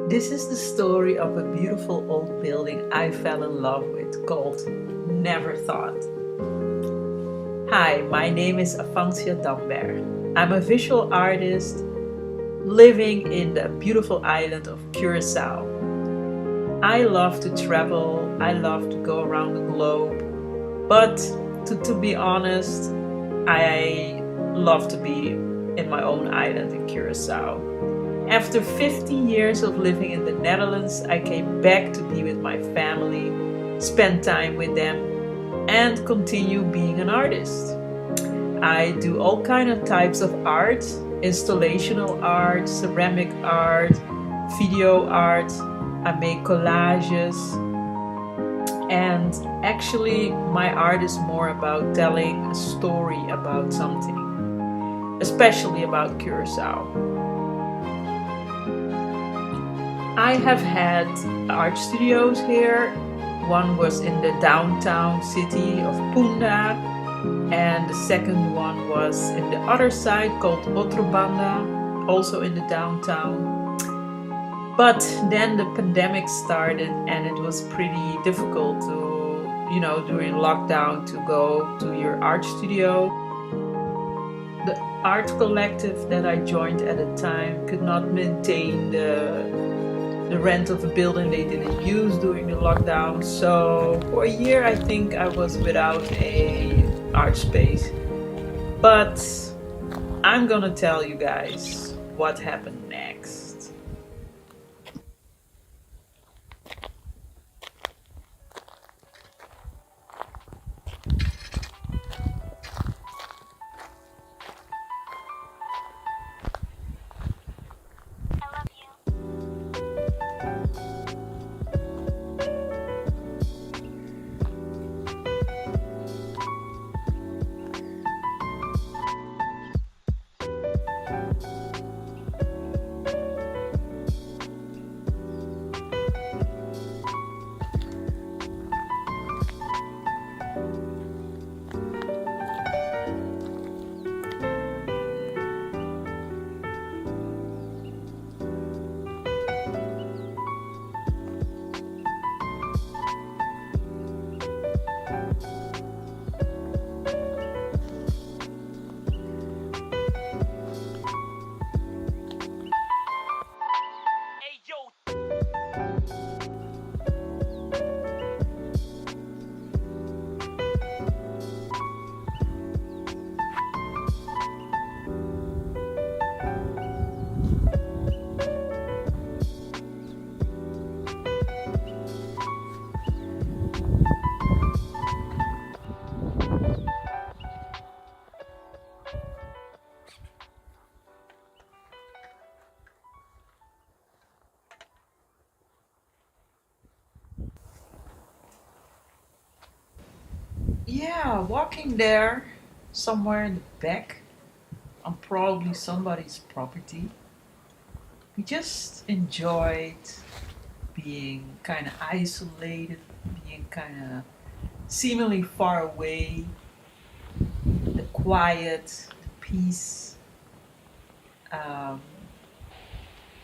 This is the story of a beautiful old building I fell in love with called Never Thought. Hi, my name is Afancia Damber. I'm a visual artist living in the beautiful island of Curacao. I love to travel, I love to go around the globe, but to be honest, I love to be in my own island in Curacao. After 15 years of living in the Netherlands, I came back to be with my family, spend time with them, and continue being an artist. I do all kind of types of art, installational art, ceramic art, video art. I make collages, and actually my art is more about telling a story about something, especially about Curacao. I have had art studios here. One was in the downtown city of Punda, and the second one was in the other side called Otrobanda, also in the downtown. But then the pandemic started, and it was pretty difficult during lockdown to go to your art studio. The art collective that I joined at the time could not maintain the rent of a building they didn't use during the lockdown. So for a year, I think I was without a art space. But I'm gonna tell you guys what happened next. Yeah, walking there somewhere in the back on probably somebody's property. We just enjoyed being kind of isolated, being kind of seemingly far away, the quiet, the peace, um,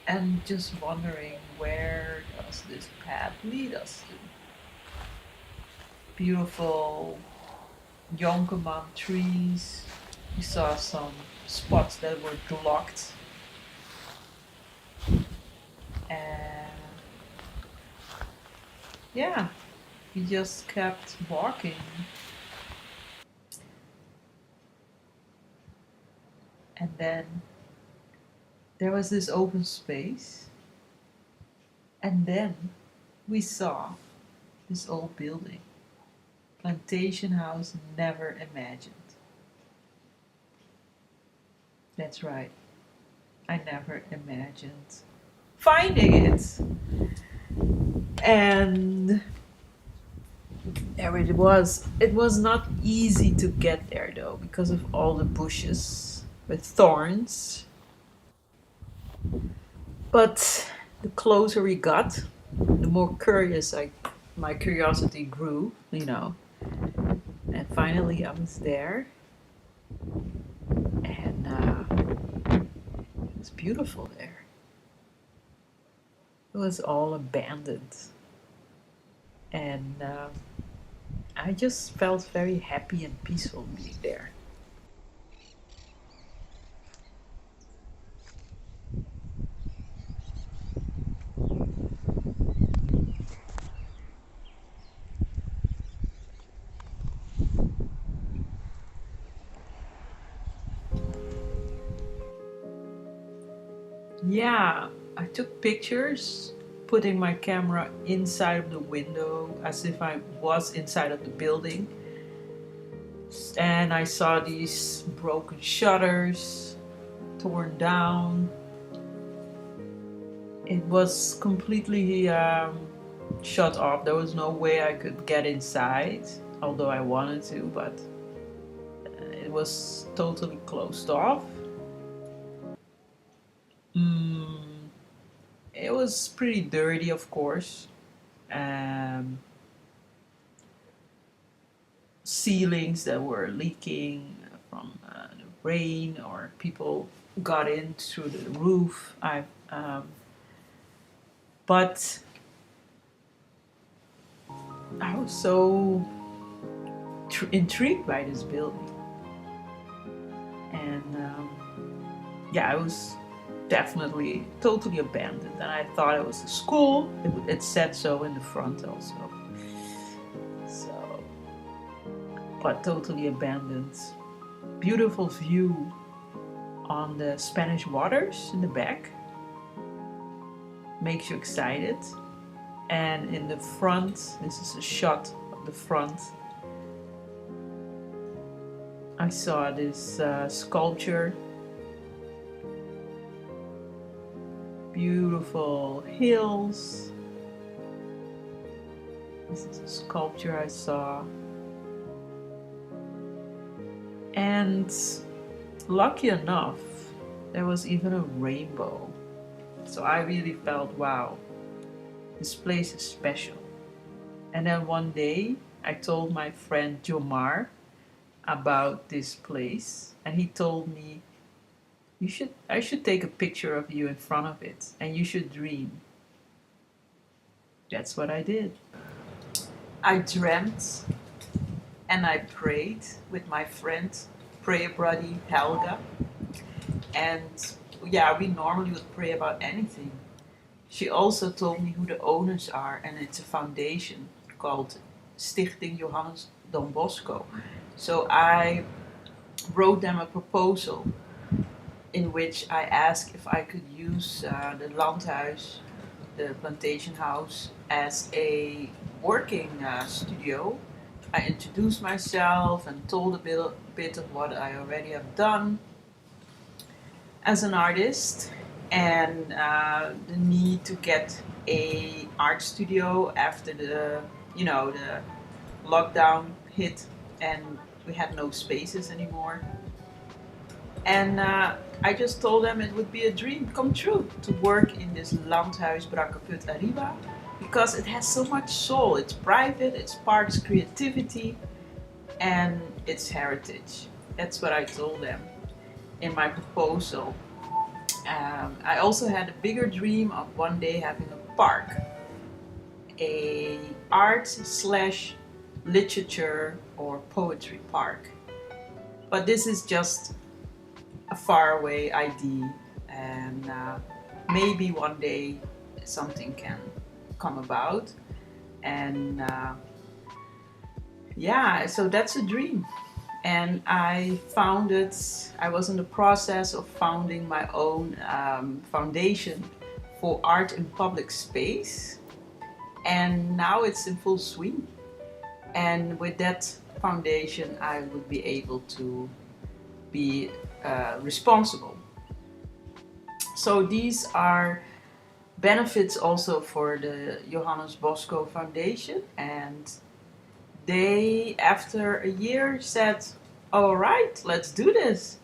and just wondering where does this path lead us to. Beautiful Yonkaman trees. We saw some spots that were blocked, and yeah, we just kept walking. And then there was this open space, and then we saw this old building. Plantation house never imagined. That's right, I never imagined finding it. And there it was. It was not easy to get there though, because of all the bushes with thorns. But the closer we got, the more my curiosity grew. And finally I was there, and it was beautiful there. It was all abandoned, and I just felt very happy and peaceful being there. Yeah, I took pictures, putting my camera inside of the window as if I was inside of the building. And I saw these broken shutters, torn down. It was completely shut off. There was no way I could get inside, although I wanted to, but it was totally closed off. Mm, it was pretty dirty, of course. Um, Ceilings that were leaking from the rain, or people got in through the roof. But I was so intrigued by this building, and yeah, it was definitely totally abandoned. And I thought it was a school. It said so in the front also. So, but totally abandoned. Beautiful view on the Spanish waters in the back. Makes you excited. And in the front, this is a shot of the front. I saw this sculpture. Beautiful hills. This is a sculpture I saw. And lucky enough, there was even a rainbow. So I really felt, wow, this place is special. And then one day I told my friend Jomar about this place, and he told me, I should take a picture of you in front of it, and you should dream. That's what I did. I dreamt and I prayed with my friend, prayer buddy Helga. And yeah, we normally would pray about anything. She also told me who the owners are, and it's a foundation called Stichting Johannes Don Bosco. So I wrote them a proposal in which I asked if I could use the Landhuis, the plantation house, as a working studio. I introduced myself and told bit of what I already have done as an artist, and the need to get a art studio after the lockdown hit, and we had no spaces anymore. And I just told them it would be a dream come true to work in this Landhuis Brakkeput Arriba, because it has so much soul. It's private, it sparks creativity, and it's heritage. That's what I told them in my proposal. I also had a bigger dream of one day having a park, a art slash literature or poetry park. But this is just a faraway idea, and maybe one day something can come about. And yeah, so that's a dream. And I was in the process of founding my own foundation for art in public space. And now it's in full swing. And with that foundation, I would be able to be responsible. So these are benefits also for the Johannes Bosco Foundation, and they, after a year, said, all right, let's do this.